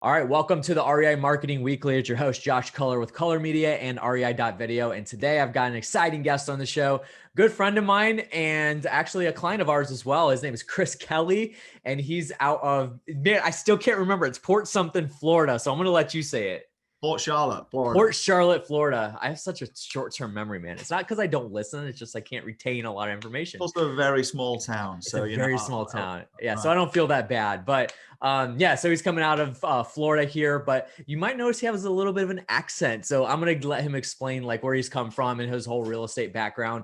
All right, welcome to the REI Marketing Weekly. It's your host, Josh Culler with Color Media and REI.video. And today I've got an exciting guest on the show, good friend of mine and actually a client of ours as well. His name is Chris Kelly, and he's out of, man, I still can't remember. It's Port something, Florida. So I'm going to let you say it. Port Charlotte, Florida. Port Charlotte, Florida. I have such a short-term memory, man. It's not because I don't listen. It's just I can't retain a lot of information. Also a very small town. It's a very small town. Yeah, right. so I don't feel that bad. But yeah, so he's coming out of Florida here. But you might notice he has a little bit of an accent. So I'm going to let him explain like where he's come from and his whole real estate background.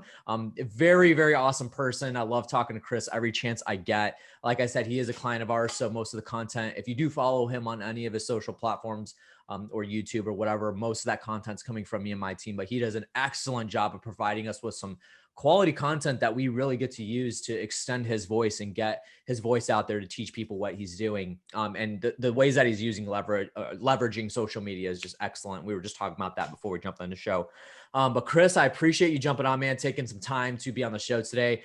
Very, very awesome person. I love talking to Chris every chance I get. Like I said, he is a client of ours. So most of the content, if you do follow him on any of his social platforms, or YouTube or whatever, most of that content's coming from me and my team, but he does an excellent job of providing us with some quality content that we really get to use to extend his voice and get his voice out there to teach people what he's doing. And the ways that he's using leveraging social media is just excellent. We were just talking about that before we jumped on the show. But Chris, I appreciate you jumping on, man, taking some time to be on the show today.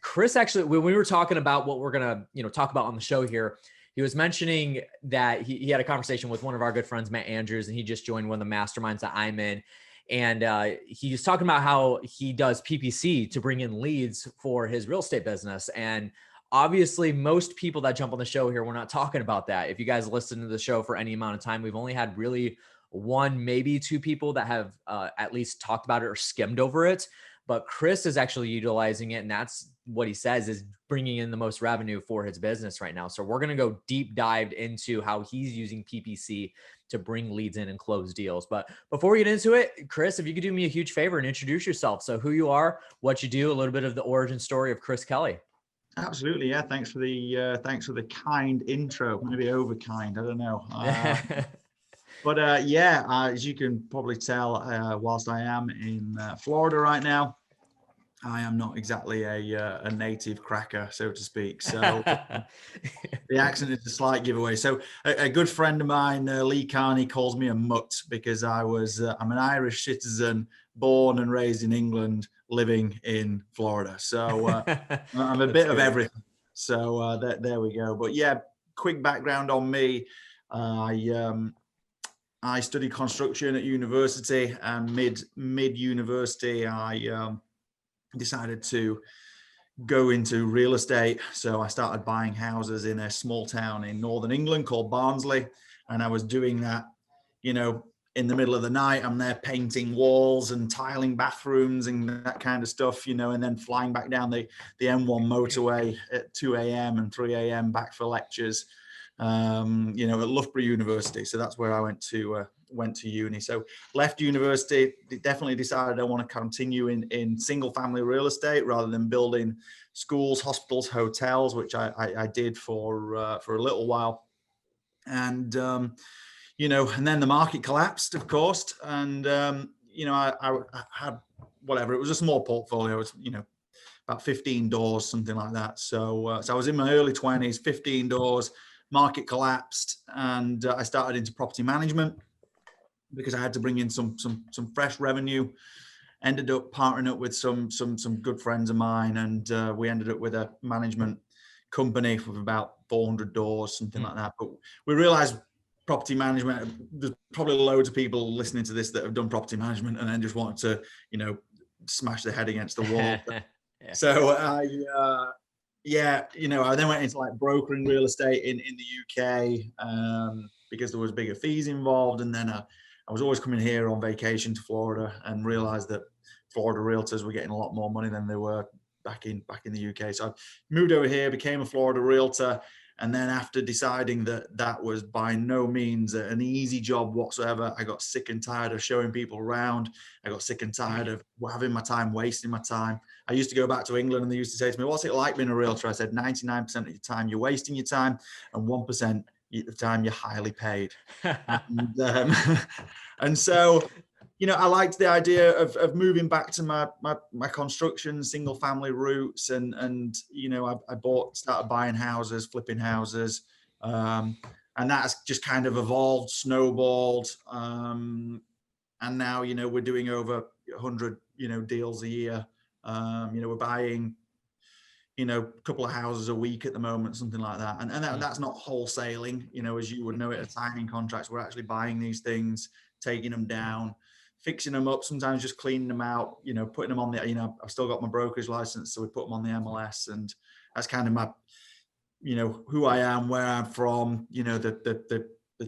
Chris, actually, when we were talking about what we're going to, talk about on the show here, he was mentioning that he had a conversation with one of our good friends, Matt Andrews, and he just joined one of the masterminds that I'm in. And he was talking about how he does PPC to bring in leads for his real estate business. And obviously, most people that jump on the show here, we're not talking about that. If you guys listen to the show for any amount of time, we've only had really one, maybe two people that have at least talked about it or skimmed over it. But Chris is actually utilizing it. And that's what he says is bringing in the most revenue for his business right now. So we're going to go deep dive into how he's using PPC to bring leads in and close deals. But before we get into it, Chris, if you could do me a huge favor and introduce yourself. So who you are, what you do, a little bit of the origin story of Chris Kelly. Absolutely. Yeah. Thanks for the kind intro, maybe over kind. I don't know. But as you can probably tell, whilst I am in Florida right now, I am not exactly a native cracker, so to speak. So the accent is a slight giveaway. So a good friend of mine, Lee Carney, calls me a mutt because I'm an Irish citizen, born and raised in England, living in Florida. So I'm a bit of everything. So there we go. But yeah, quick background on me. I studied construction at university, and mid university, I decided to go into real estate. So I started buying houses in a small town in northern England called Barnsley, and I was doing that, in the middle of the night. I'm there painting walls and tiling bathrooms and that kind of stuff, and then flying back down the M1 motorway at 2 a.m. and 3 a.m. back for lectures. At Loughborough University. So that's where I went to uni. So left university, definitely decided I want to continue in single family real estate rather than building schools, hospitals, hotels, which I did for a little while. And, and then the market collapsed, of course. And, I had whatever, it was a small portfolio. It was, about 15 doors, something like that. So I was in my early 20s, 15 doors. Market collapsed, and I started into property management because I had to bring in some fresh revenue. Ended up partnering up with some good friends of mine, and we ended up with a management company with about 400 doors, something like that. But we realized property management, there's probably loads of people listening to this that have done property management and then just wanted to, smash their head against the wall. Yeah. So I then went into like brokering real estate in the UK because there was bigger fees involved. And then I was always coming here on vacation to Florida and realized that Florida realtors were getting a lot more money than they were back in the UK. So I moved over here, became a Florida realtor. And then after deciding that was by no means an easy job whatsoever, I got sick and tired of showing people around. I got sick and tired of having my time, wasting my time. I used to go back to England and they used to say to me, what's it like being a realtor? I said, 99% of your time, you're wasting your time, and 1% of the time you're highly paid. And so, I liked the idea of moving back to my construction single family roots, and I started buying houses, flipping houses, and that's just kind of evolved, snowballed, and now we're doing over 100 deals a year. We're buying a couple of houses a week at the moment, something like that. And that's not wholesaling, as you would know it, signing contracts. We're actually buying these things, taking them down, fixing them up, sometimes just cleaning them out, putting them on the, I've still got my broker's license, so we put them on the MLS, and that's kind of my, who I am, where I'm from, the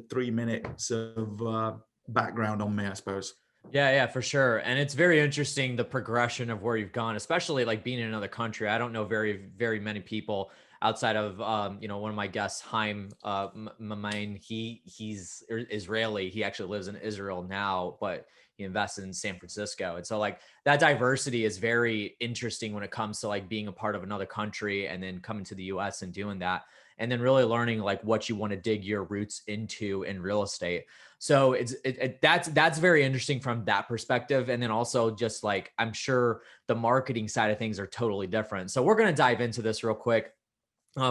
3 minutes of background on me, I suppose. Yeah, for sure. And it's very interesting, the progression of where you've gone, especially like being in another country. I don't know very many people outside of, one of my guests, Haim Mamain. He's Israeli. He actually lives in Israel now, but he invested in San Francisco. And so like that diversity is very interesting when it comes to like being a part of another country and then coming to the US and doing that. And then really learning like what you want to dig your roots into in real estate. So that's very interesting from that perspective. And then also just like, I'm sure the marketing side of things are totally different. So we're going to dive into this real quick.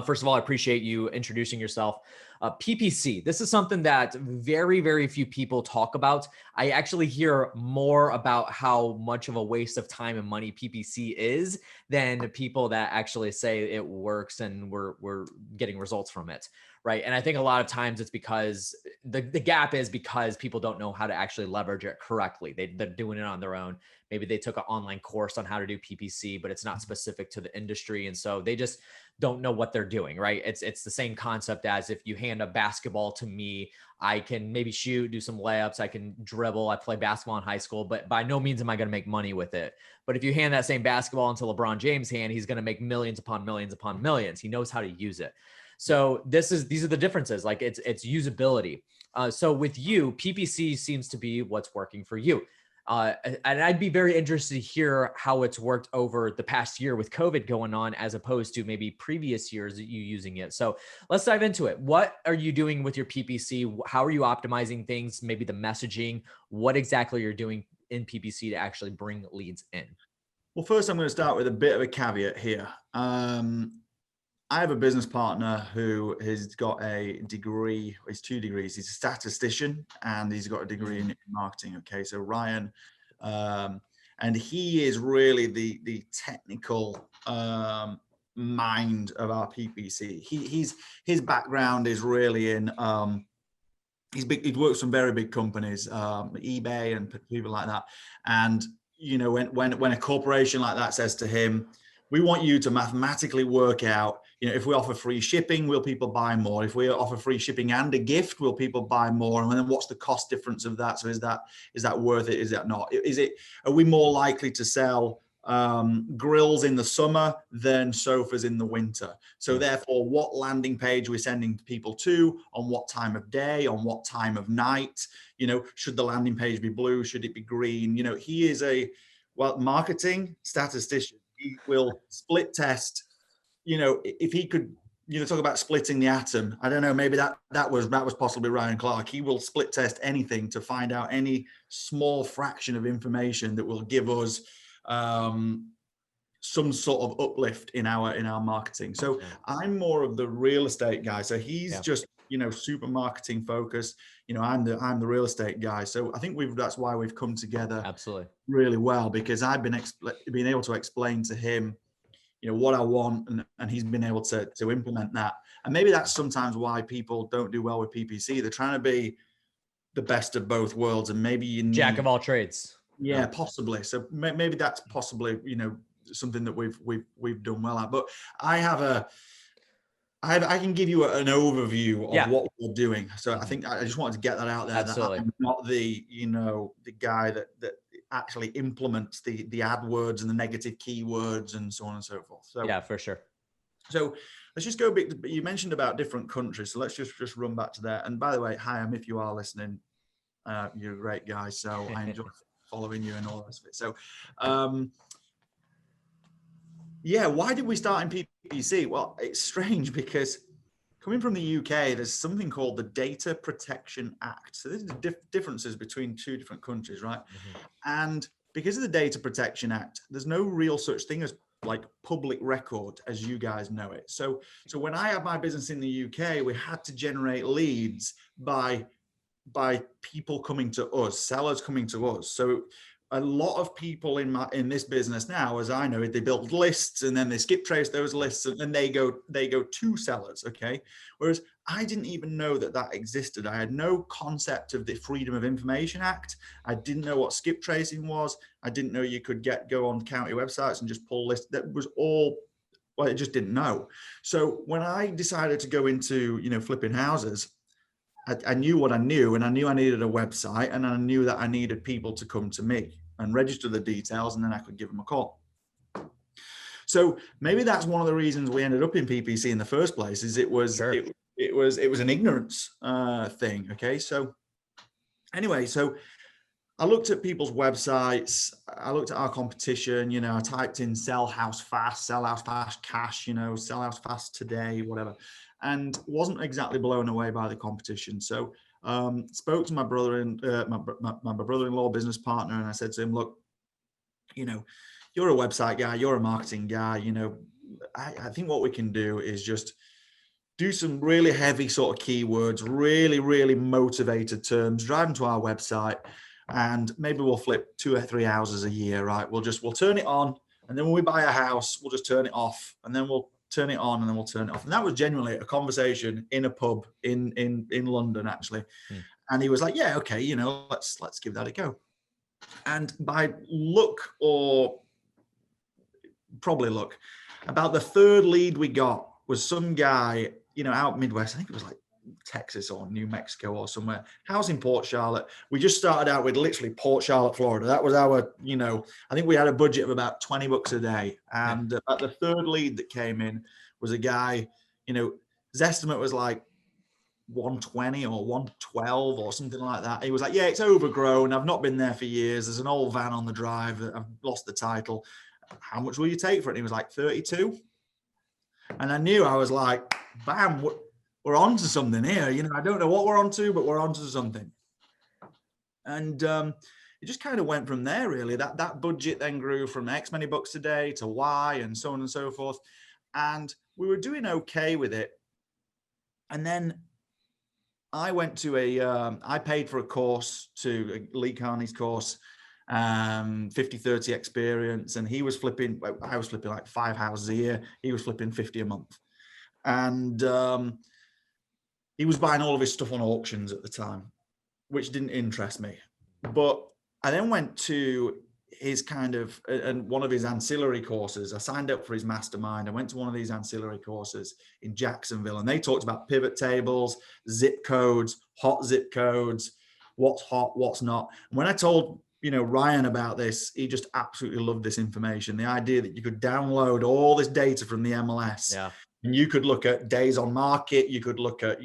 First of all, I appreciate you introducing yourself. PPC, this is something that very few people talk about. I actually hear more about how much of a waste of time and money PPC is than people that actually say it works and we're getting results from it, right? And I think a lot of times it's because the gap is because people don't know how to actually leverage it correctly. They're doing it on their own. Maybe they took an online course on how to do PPC, but it's not specific to the industry. And so they just don't know what they're doing, right? It's the same concept as if you hand a basketball to me, I can maybe shoot, do some layups, I can dribble, I play basketball in high school, but by no means am I going to make money with it. But if you hand that same basketball into LeBron James' hand, he's going to make millions upon millions upon millions. He knows how to use it. So these are the differences. Like it's usability. So with you, PPC seems to be what's working for you. And I'd be very interested to hear how it's worked over the past year with COVID going on, as opposed to maybe previous years that you using it. So let's dive into it. What are you doing with your PPC? How are you optimizing things? Maybe the messaging, what exactly you're doing in PPC to actually bring leads in? Well, first I'm going to start with a bit of a caveat here. I have a business partner who has got a degree, he's 2 degrees. He's a statistician and he's got a degree in marketing. Okay. So Ryan, and he is really the technical mind of our PPC. His background is really in, he works for very big companies, eBay and people like that. And, when a corporation like that says to him, we want you to mathematically work out, if we offer free shipping, will people buy more? If we offer free shipping and a gift, will people buy more? And then what's the cost difference of that? So is that worth it? Is that not? Are we more likely to sell grills in the summer than sofas in the winter? So therefore, what landing page we're sending people to, on what time of day, on what time of night, should the landing page be blue? Should it be green? He is a marketing statistician. He will split test, if he could, talk about splitting the atom. I don't know, maybe that was possibly Ryan Clark. He will split test anything to find out any small fraction of information that will give us some sort of uplift in our marketing. So I'm more of the real estate guy. So he's just, super marketing focused. I'm the real estate guy. So I think that's why we've come together Absolutely really well, because I've been able to explain to him, what I want, and he's been able to implement that. And maybe that's sometimes why people don't do well with PPC. They're trying to be the best of both worlds, and maybe you need jack of all trades. Yeah, possibly. So maybe that's possibly, something that we've done well at. But I can give you an overview of what we're doing. So I think I just wanted to get that out there. Absolutely. That I'm not the guy that actually implements the AdWords and the negative keywords and so on and so forth. So yeah, for sure. So let's just go back. You mentioned about different countries. So let's just run back to that. And by the way, Chaim, if you are listening, you're a great guy. So I enjoy following you and all the rest of it. So, why did we start in PPC? Well, it's strange because coming from the UK, there's something called the Data Protection Act. So there's differences between 2 different countries, right? And because of the Data Protection Act, there's no real such thing as like public record as you guys know it. So when I had my business in the UK, we had to generate leads by people coming to us, sellers coming to us. So a lot of people in this business now, as I know it, they build lists and then they skip trace those lists and then they go to sellers. Okay. Whereas I didn't even know that existed. I had no concept of the Freedom of Information Act. I didn't know what skip tracing was. I didn't know you could go on county websites and just pull lists. That was all, well, I just didn't know. So when I decided to go into, flipping houses, I knew what I knew, and I knew I needed a website, and I knew that I needed people to come to me and register the details, and then I could give them a call. So maybe that's one of the reasons we ended up in PPC in the first place. Is it was an ignorance thing. Okay, so anyway, so I looked at people's websites. I looked at our competition. I typed in "sell house fast," "sell house fast cash," "sell house fast today," whatever, and wasn't exactly blown away by the competition. So spoke to my brother and my brother-in-law business partner, and I said to him, "Look, you're a website guy, you're a marketing guy. I think what we can do is just do some really heavy sort of keywords, really, really motivated terms, drive them to our website, and maybe we'll flip 2 or 3 houses a year, right? We'll turn it on, and then when we buy a house, we'll just turn it off, and then we'll turn it on, and then we'll turn it off." And that was genuinely a conversation in a pub in London, actually. And he was like, "Yeah, okay, let's give that a go." And by luck, or probably luck, about the third lead we got was some guy, out Midwest. I think it was like Texas or New Mexico or somewhere. House in Port Charlotte. We just started out with literally Port Charlotte, Florida. That was our, I think we had a budget of about $20 a day. And at the third lead that came in was a guy, his estimate was like 120 or 112 or something like that. He was like, "Yeah, it's overgrown. I've not been there for years. There's an old van on the drive. I've lost the title. How much will you take for it?" And he was like, 32. And I knew, I was like, bam, we're on to something here. I don't know what we're on to, but we're on to something. And it just kind of went from there, really. That budget then grew from X many bucks a day to Y, and so on and so forth. And we were doing okay with it. And then I went to I paid for a course, to Lee Carney's course, 50-30 experience, and I was flipping like 5 houses a year. He was flipping 50 a month. And he was buying all of his stuff on auctions at the time, which didn't interest me. But I then went to his and one of his ancillary courses. I signed up for his mastermind. I went to one of these ancillary courses in Jacksonville, and they talked about pivot tables, zip codes, hot zip codes, what's hot, what's not. And when I told Ryan about this, he just absolutely loved this information. The idea that you could download all this data from the MLS. Yeah. And you could look at days on market. You could look at,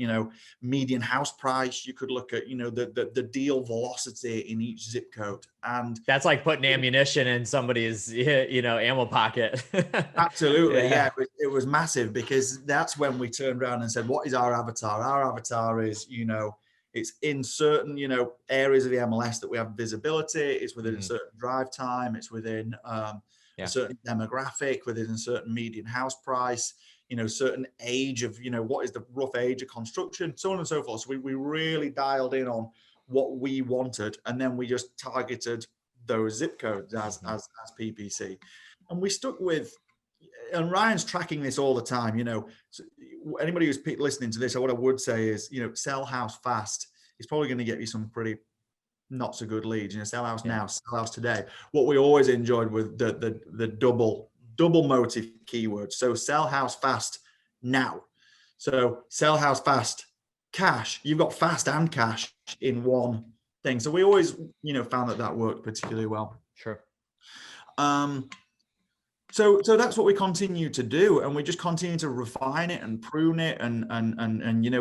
median house price. You could look at, the deal velocity in each zip code. And that's like putting ammunition in somebody's, ammo pocket. Absolutely. Yeah. It was massive, because that's when we turned around and said, what is our avatar? Our avatar is, it's in certain, areas of the MLS that we have visibility. It's within a certain drive time. It's within a certain demographic, within a certain median house price, certain age of, what is the rough age of construction, so on and so forth. So we really dialed in on what we wanted, and then we just targeted those zip codes as PPC. And we stuck with, and Ryan's tracking this all the time, so anybody who's listening to this, what I would say is, sell house fast is probably going to get you some pretty not so good leads. Sell house now, sell house today. What we always enjoyed with the double motive keywords. So sell house fast now. So sell house fast cash. You've got fast and cash in one thing. So we always, found that worked particularly well. Sure. So that's what we continue to do, and we just continue to refine it and prune it, and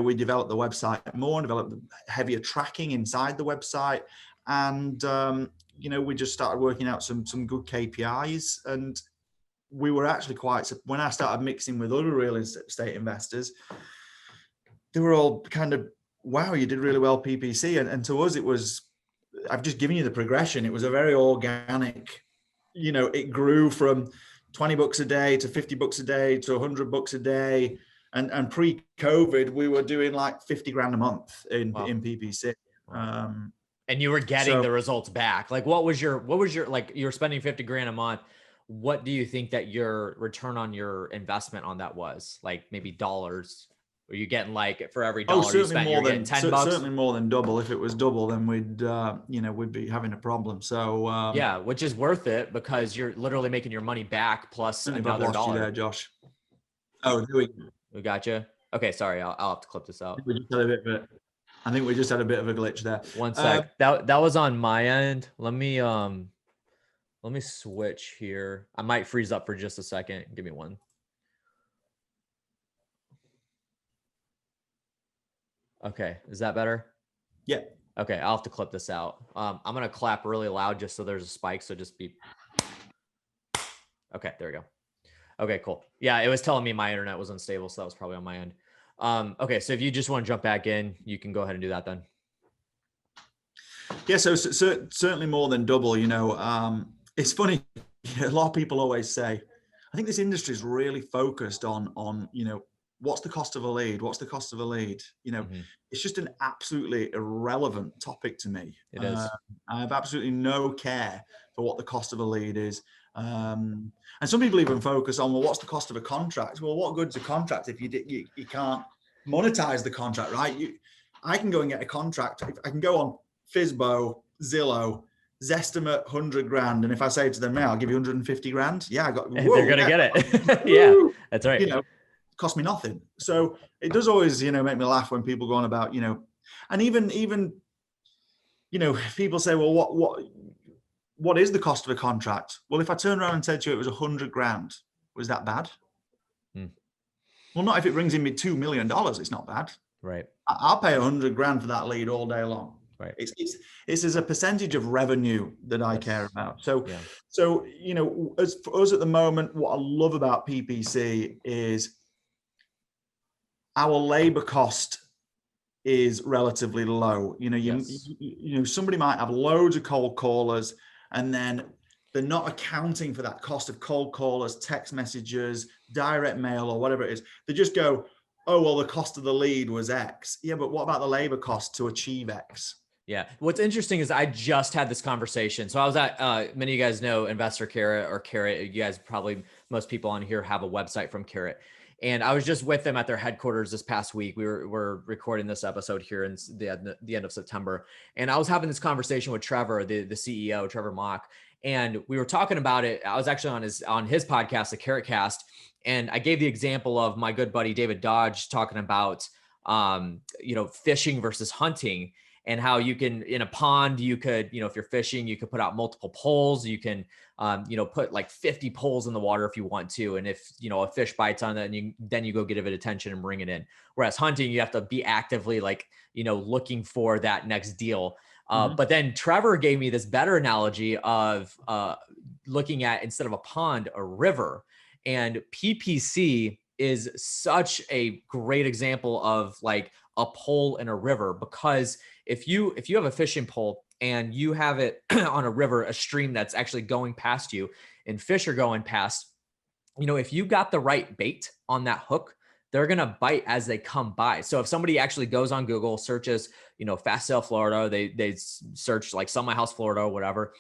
we develop the website more and develop the heavier tracking inside the website, and we just started working out some good KPIs, and we were actually when I started mixing with other real estate investors, they were all kind of, wow, you did really well, PPC, and to us it was, I've just given you the progression. It was a very organic, it grew from $20 a day to $50 a day to $100 a day. And pre-COVID, we were doing like 50 grand a month in PPC. Wow. And you were getting So, the results back. Like, what was your, like, you were spending 50 grand a month. What do you think that your return on your investment on that was? Like maybe dollars? Were you getting like for every oh, dollar you certainly spent, you're more getting than 10 bucks? certainly more than double. If it was double, then we'd we'd be having a problem. So Yeah, which is worth it because you're literally making your money back plus I don't know if I've another lost you there, dollar. Josh. Oh, do we? We got you. Okay, sorry. I'll have to clip this I out. think we just had a bit of a, I think we just had a bit of a glitch there. One Um, sec. That was on my end. Let me switch here. I might freeze up for just a second. Give me one. Okay, is that better? yeah. Okay, I'll have to clip this out. I'm gonna clap really loud just so there's a spike. So just be okay. There we go. Okay, cool. Yeah, it was telling me my internet was unstable, so that was probably on my end. Okay, so if you just want to jump back in, you can go ahead and do that then. Yeah, so certainly more than double. It's funny. A lot of people always say, I think this industry is really focused on what's the cost of a lead? What's the cost of a lead? It's just an absolutely irrelevant topic to me. It is. I have absolutely no care for what the cost of a lead is. And some people even focus on, well, what's the cost of a contract? Well, what good's a contract if you can't monetize the contract, right? I can go and get a contract. I can go on Fizbo, Zillow, Zestimate 100 grand. And if I say to them, now I'll give you 150 grand. Yeah, They're going to get it. Yeah, that's right. Cost me nothing. So it does always, make me laugh when people go on about, and even, people say, well, what is the cost of a contract? Well, if I turn around and said to you, it was 100 grand, was that bad? Well, not if it brings in me $2 million. It's not bad. Right. I'll pay 100 grand for that lead all day long. Right. It's as a percentage of revenue that I care about. So, yeah. As for us at the moment, what I love about PPC is our labor cost is relatively low. Somebody might have loads of cold callers, and then they're not accounting for that cost of cold callers, text messages, direct mail, or whatever it is. They just go, oh, well, the cost of the lead was X. Yeah, but what about the labor cost to achieve X? Yeah. What's interesting is I just had this conversation. So I was at, many of you guys know Investor Carrot or Carrot. You guys probably, most people on here have a website from Carrot. And I was just with them at their headquarters this past week. We're recording this episode here in the end of September. And I was having this conversation with Trevor, the CEO, Trevor Mock. And we were talking about it. I was actually on his podcast, the Carrot Cast. And I gave the example of my good buddy, David Dodge, talking about, fishing versus hunting. And how you can, in a pond, you could, if you're fishing, you could put out multiple poles. You can, put like 50 poles in the water if you want to. And if, a fish bites on that, then you go give it attention and bring it in. Whereas hunting, you have to be actively looking for that next deal. But then Trevor gave me this better analogy of looking at, instead of a pond, a river. And PPC is such a great example of like a pole in a river, because if you have a fishing pole and you have it on a river, a stream that's actually going past you, and fish are going past, if you got the right bait on that hook, they're going to bite as they come by. So if somebody actually goes on Google, searches, fast sale Florida, they search like sell my house Florida or whatever,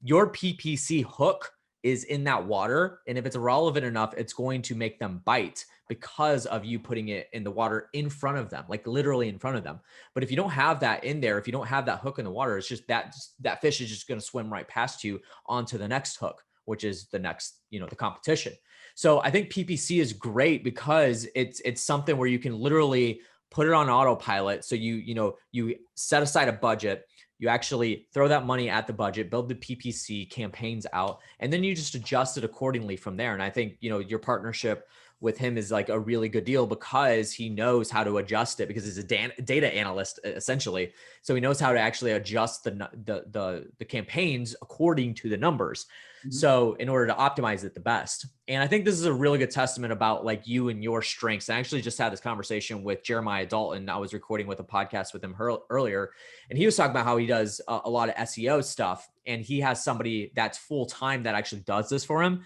your PPC hook is in that water. And if it's relevant enough, it's going to make them bite because of you putting it in the water in front of them, like literally in front of them. But if you don't have that in there, if you don't have that hook in the water, it's just that fish is just going to swim right past you onto the next hook, which is the next, the competition. So I think PPC is great because it's something where you can literally put it on autopilot. So you set aside a budget, you actually throw that money at the budget, build the PPC campaigns out, and then you just adjust it accordingly from there. And I think, your partnership with him is like a really good deal because he knows how to adjust it, because he's a data analyst essentially. So he knows how to actually adjust the campaigns according to the numbers. So in order to optimize it the best. And I think this is a really good testament about like you and your strengths. I actually just had this conversation with Jeremiah Dalton. I was recording with a podcast with him earlier, and he was talking about how he does a lot of SEO stuff, and he has somebody that's full time that actually does this for him.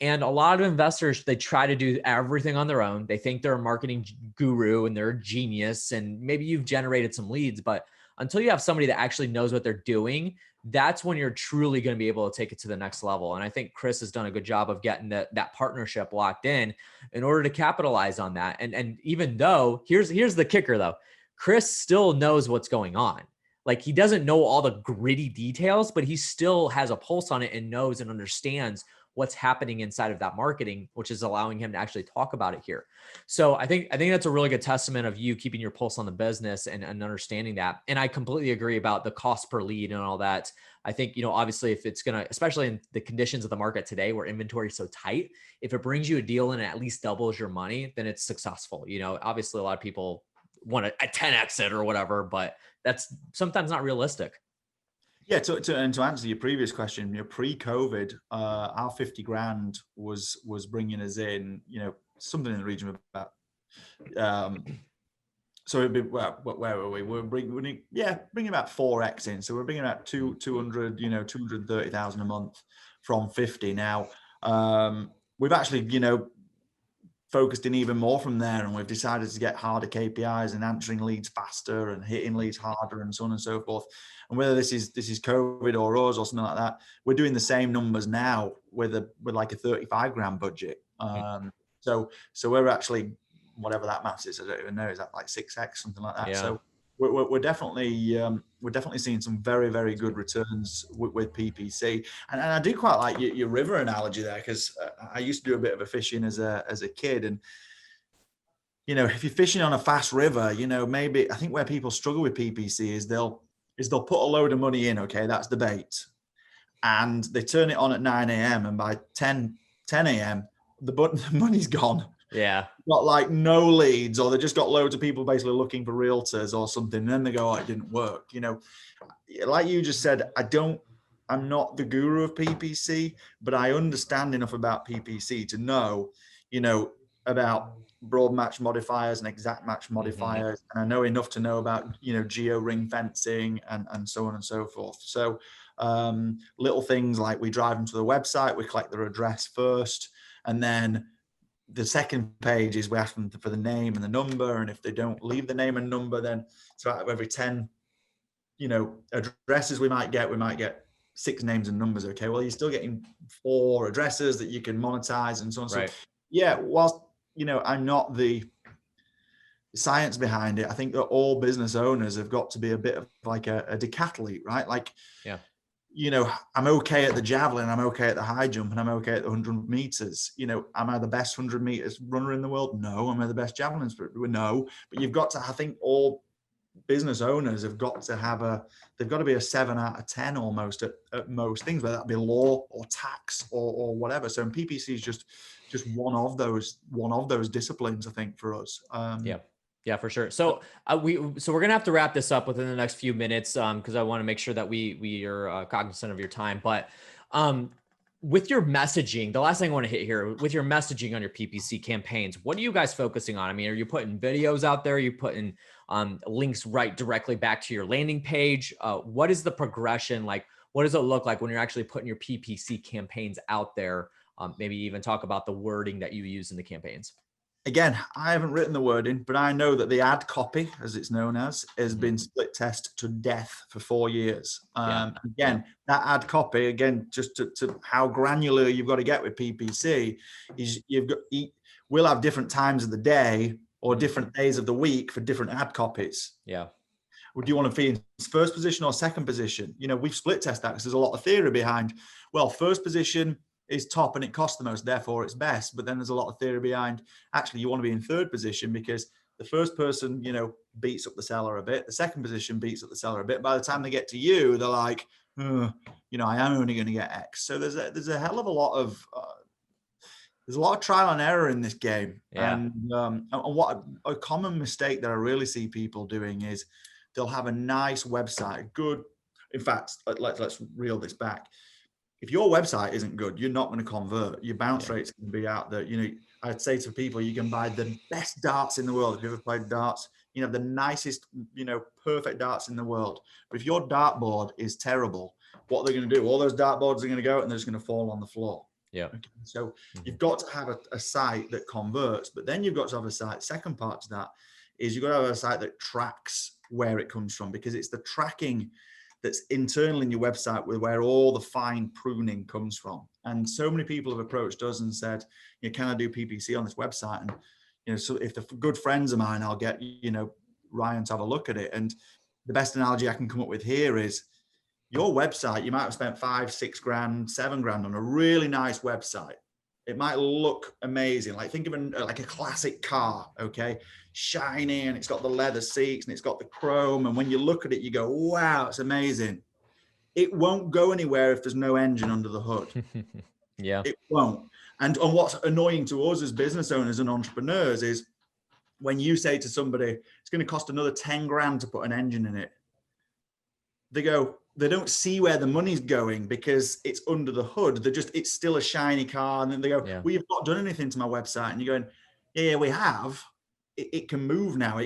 And a lot of investors, they try to do everything on their own. They think they're a marketing guru and they're a genius, and maybe you've generated some leads, but until you have somebody that actually knows what they're doing, that's when you're truly going to be able to take it to the next level. And I think Chris has done a good job of getting that partnership locked in order to capitalize on that. And even though here's the kicker though, Chris still knows what's going on. Like, he doesn't know all the gritty details, but he still has a pulse on it and knows and understands what's happening inside of that marketing, which is allowing him to actually talk about it here. So I think that's a really good testament of you keeping your pulse on the business and understanding that. And I completely agree about the cost per lead and all that. I think, obviously if it's going to, especially in the conditions of the market today where inventory is so tight, if it brings you a deal and it at least doubles your money, then it's successful. Obviously a lot of people want to 10x it or whatever, but that's sometimes not realistic. Yeah, to answer your previous question, pre-COVID, our 50 grand was bringing us in, something in the region of about, so it'd be, where were we? We're bringing about 4x in. So we're bringing about 200, 230,000 a month from 50. Now, we've actually, focused in even more from there, and we've decided to get harder KPIs and answering leads faster and hitting leads harder and so on and so forth. And whether this is COVID or us or something like that, we're doing the same numbers now with like a 35 grand budget. So we're actually, whatever that math is, I don't even know, is that like 6x, something like that? Yeah. So we're definitely seeing some very, very good returns with PPC, and I do quite like your river analogy there, because I used to do a bit of a fishing as a kid, and if you're fishing on a fast river, maybe I think where people struggle with PPC is they'll put a load of money in, okay, that's the bait, and they turn it on at 9 a.m. and by 10 a.m. the money's gone. Yeah. Got like no leads, or they just got loads of people basically looking for realtors or something, and then they go, oh, it didn't work. Like you just said, I'm not the guru of PPC, but I understand enough about PPC to know, about broad match modifiers and exact match modifiers. And I know enough to know about, geo ring fencing and so on and so forth. So little things like we drive them to the website, we collect their address first, and then the second page is we ask them for the name and the number, and if they don't leave the name and number, then so out of every 10 addresses we might get 6 names and numbers. Okay, well, you're still getting 4 addresses that you can monetize and so on. Right. So yeah, whilst I'm not the science behind it, I think that all business owners have got to be a bit of like a decathlete, right? Like, yeah, I'm okay at the javelin, I'm okay at the high jump, and I'm okay at the 100 meters. Am I the best 100 meters runner in the world? No. Am I the best javelin? No. But you've got to, I think all business owners have got to they've got to be a 7 out of 10 almost at most things, whether that be law or tax or whatever. So PPC is just one of those disciplines, I think, for us. Yeah, for sure. So we're gonna have to wrap this up within the next few minutes, because I want to make sure that we are cognizant of your time. But with your messaging, the last thing I want to hit here, with your messaging on your PPC campaigns, what are you guys focusing on? I mean, are you putting videos out there? Are you putting links right directly back to your landing page? What is the progression like? What does it look like when you're actually putting your PPC campaigns out there? Maybe even talk about the wording that you use in the campaigns. Again, I haven't written the wording, but I know that the ad copy, as it's known as, has been split test to death for 4 years. That ad copy, again, just to how granular you've got to get with PPC, is we'll have different times of the day or different days of the week for different ad copies. Yeah. Would you want to be in first position or second position? We've split test that because there's a lot of theory behind, well, first position is top and it costs the most, therefore it's best. But then there's a lot of theory behind, actually, you want to be in third position because the first person, beats up the seller a bit. The second position beats up the seller a bit. By the time they get to you, they're like, I am only going to get X. So there's a hell of a lot of trial and error in this game. Yeah. And what a common mistake that I really see people doing is they'll have a nice website, good. In fact, let's reel this back. If your website isn't good, you're not going to convert. Your bounce rate's going to be out there. I'd say to people, you can buy the best darts in the world. If you ever played darts, the nicest, perfect darts in the world. But if your dartboard is terrible, what are they going to do? All those dartboards are going to go out and they're just going to fall on the floor. Yeah. Okay. So you've got to have a site that converts, but then you've got to have a site. Second part to that is you've got to have a site that tracks where it comes from, because it's the tracking that's internal in your website with where all the fine pruning comes from. And so many people have approached us and said, can I do PPC on this website? And, so if they're good friends of mine, I'll get, Ryan to have a look at it. And the best analogy I can come up with here is your website. You might have spent 5, 6 grand, 7 grand on a really nice website. It might look amazing. Like think of like a classic car, okay? Shiny, and it's got the leather seats and it's got the chrome. And when you look at it, you go, wow, it's amazing. It won't go anywhere if there's no engine under the hood. Yeah. It won't. And what's annoying to us as business owners and entrepreneurs is when you say to somebody, it's going to cost another 10 grand to put an engine in it. They don't see where the money's going because it's under the hood. It's still a shiny car. And then they go, well, you've not done anything to my website. And you're going, yeah, we have. It can move now.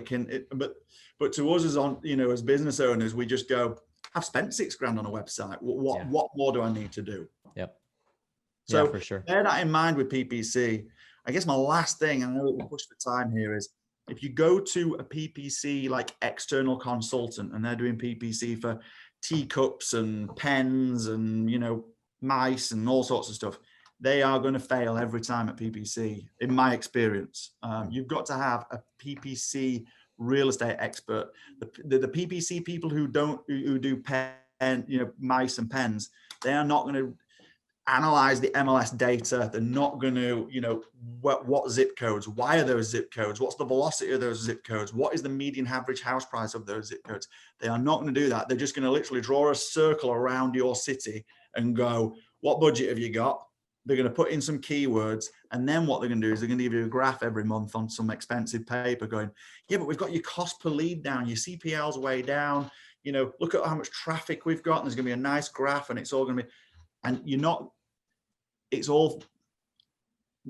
But to us as business owners, we just go, I've spent 6 grand on a website. What more do I need to do? Yep. So for sure. Bear that in mind with PPC. I guess my last thing, I know we'll push for time here, is if you go to a PPC like external consultant and they're doing PPC for teacups and pens and mice and all sorts of stuff, they are going to fail every time at PPC, in my experience. You've got to have a PPC real estate expert. The PPC people who do mice and pens, they are not going to analyze the MLS data. They're not going to, what zip codes, why are those zip codes? What's the velocity of those zip codes? What is the median average house price of those zip codes? They are not going to do that. They're just going to literally draw a circle around your city and go, what budget have you got? They're going to put in some keywords. And then what they're going to do is they're going to give you a graph every month on some expensive paper going, yeah, but we've got your cost per lead down, your CPL's way down, look at how much traffic we've got. And there's going to be a nice graph and it's all going to be, and it's all,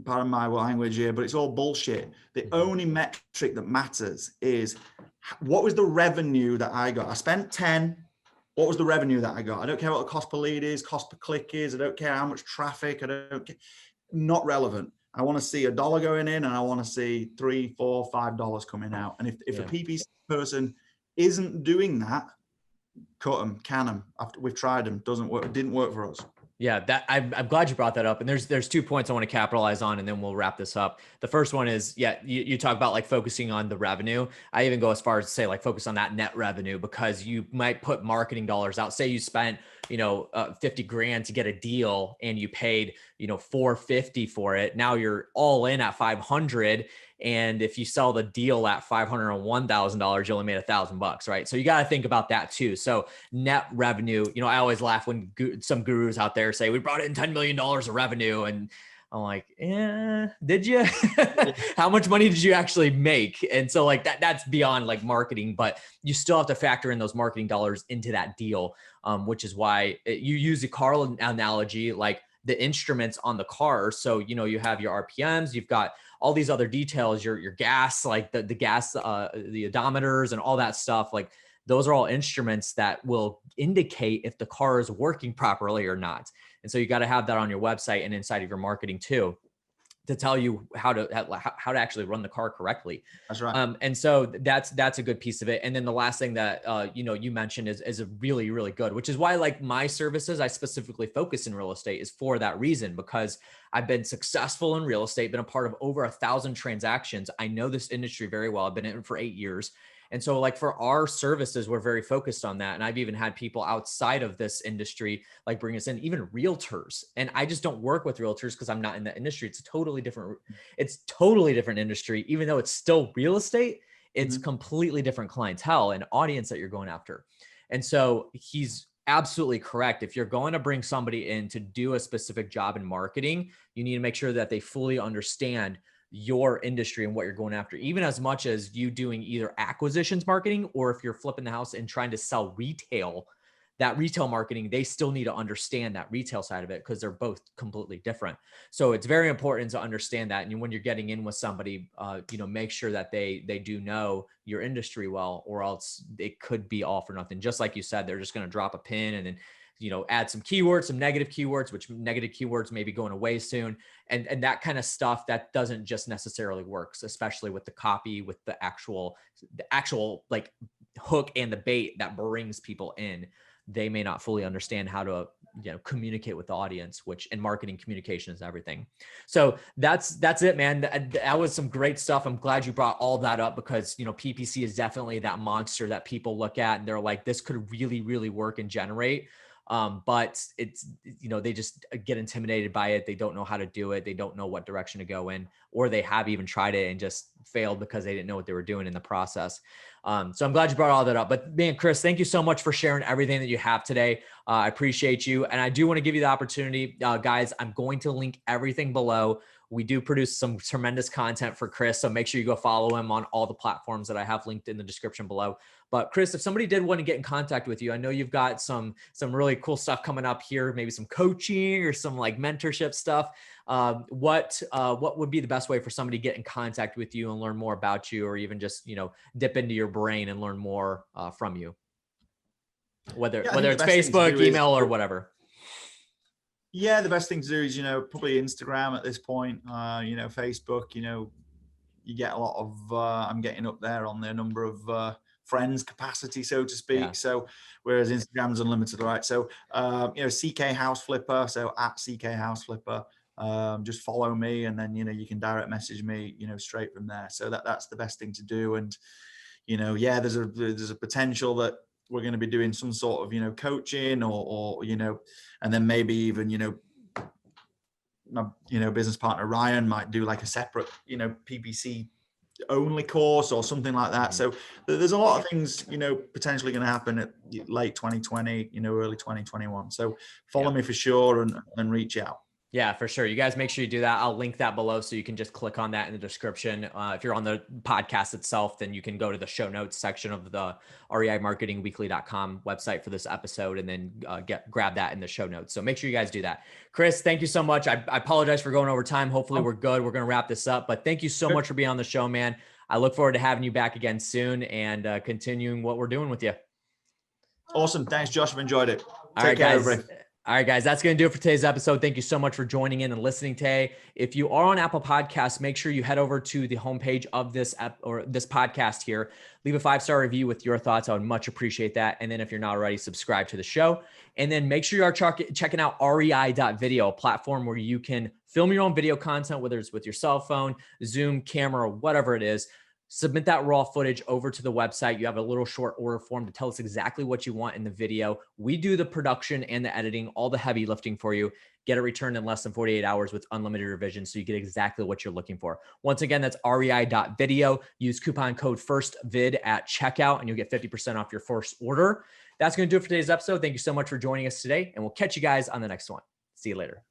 pardon my language here, but it's all bullshit. The only metric that matters is what was the revenue that I got? I spent 10. What was the revenue that I got? I don't care what the cost per lead is, cost per click is. I don't care how much traffic. I don't care. Not relevant. I want to see $1 going in and I want to see $3, $4, $5 coming out. And if a PPC person isn't doing that, cut them, can them. We've tried them. Doesn't work. It didn't work for us. Yeah, I'm glad you brought that up. And there's 2 points I want to capitalize on, and then we'll wrap this up. The first one is, you talk about like focusing on the revenue. I even go as far as to say like focus on that net revenue, because you might put marketing dollars out. Say you spent 50 grand to get a deal and you paid $450 for it. Now you're all in at 500. And if you sell the deal at $501,000, you only made $1,000, right? So you got to think about that too. So net revenue, I always laugh when some gurus out there say we brought in $10 million of revenue, and I'm like, did you? How much money did you actually make? And so like that's beyond like marketing, but you still have to factor in those marketing dollars into that deal, which is why you use the car analogy, like the instruments on the car. So, you have your RPMs, you've got all these other details, your gas, like the gas, the odometers and all that stuff. Like those are all instruments that will indicate if the car is working properly or not. And so you got to have that on your website and inside of your marketing too, to tell you how to actually run the car correctly. That's right. And so that's a good piece of it. And then the last thing that, you mentioned is a really, really good, which is why like my services, I specifically focus in real estate, is for that reason, because I've been successful in real estate, been a part of over 1,000 transactions. I know this industry very well. I've been in it for 8 years. And so like for our services, we're very focused on that. And I've even had people outside of this industry, like bring us in, even realtors. And I just don't work with realtors because I'm not in the industry. It's totally different industry, even though it's still real estate, it's completely different clientele and audience that you're going after. And so he's absolutely correct. If you're going to bring somebody in to do a specific job in marketing, you need to make sure that they fully understand your industry and what you're going after, even as much as you doing either acquisitions marketing, or if you're flipping the house and trying to sell retail, that retail marketing, they still need to understand that retail side of it, because they're both completely different. So it's very important to understand that. And when you're getting in with somebody, make sure that they do know your industry well, or else it could be all for nothing. Just like you said, they're just going to drop a pin and then add some keywords, some negative keywords, which negative keywords may be going away soon. And that kind of stuff that doesn't just necessarily work, especially with the copy, with the actual like hook and the bait that brings people in, they may not fully understand how to, communicate with the audience, which in marketing, communication is everything. So that's it, man. That was some great stuff. I'm glad you brought all that up because, PPC is definitely that monster that people look at and they're like, this could really, really work and generate. But it's, they just get intimidated by it. They don't know how to do it. They don't know what direction to go in, or they have even tried it and just failed because they didn't know what they were doing in the process. So I'm glad you brought all that up. But man, Chris, thank you so much for sharing everything that you have today. I appreciate you. And I do want to give you the opportunity, guys, I'm going to link everything below. We do produce some tremendous content for Chris. So make sure you go follow him on all the platforms that I have linked in the description below. But Chris, if somebody did want to get in contact with you, I know you've got some really cool stuff coming up here, maybe some coaching or some like mentorship stuff. What would be the best way for somebody to get in contact with you and learn more about you, or even just, dip into your brain and learn more from you? Whether it's Facebook, email, or whatever. Yeah, the best thing to do is, probably Instagram at this point, Facebook, you get a lot of, I'm getting up there on the number of friends capacity, so to speak. Yeah. So whereas Instagram's unlimited, right? So, CK House Flipper, so at CK House Flipper, just follow me, and then, you can direct message me, straight from there. So that's the best thing to do. And, yeah, there's a potential that we're going to be doing some sort of, coaching or, and then maybe even, my, business partner, Ryan, might do like a separate, PPC only course or something like that. So there's a lot of things, potentially going to happen at late 2020, early 2021. So follow me for sure and reach out. Yeah, for sure. You guys make sure you do that. I'll link that below so you can just click on that in the description. If you're on the podcast itself, then you can go to the show notes section of the reimarketingweekly.com website for this episode and then grab that in the show notes. So make sure you guys do that. Chris, thank you so much. I apologize for going over time. Hopefully we're good. We're going to wrap this up, but thank you so much for being on the show, man. I look forward to having you back again soon and continuing what we're doing with you. Awesome. Thanks, Josh. I've enjoyed it. Take care, everybody. All right, guys, that's going to do it for today's episode. Thank you so much for joining in and listening today. If you are on Apple Podcasts, make sure you head over to the homepage of this this podcast here. Leave a 5-star review with your thoughts. I would much appreciate that. And then if you're not already, subscribe to the show. And then make sure you are checking out rei.video, a platform where you can film your own video content, whether it's with your cell phone, Zoom, camera, whatever it is. Submit that raw footage over to the website. You have a little short order form to tell us exactly what you want in the video. We do the production and the editing, all the heavy lifting for you. Get it returned in less than 48 hours with unlimited revisions, so you get exactly what you're looking for. Once again, that's rei.video. Use coupon code FIRSTVID at checkout, and you'll get 50% off your first order. That's going to do it for today's episode. Thank you so much for joining us today, and we'll catch you guys on the next one. See you later.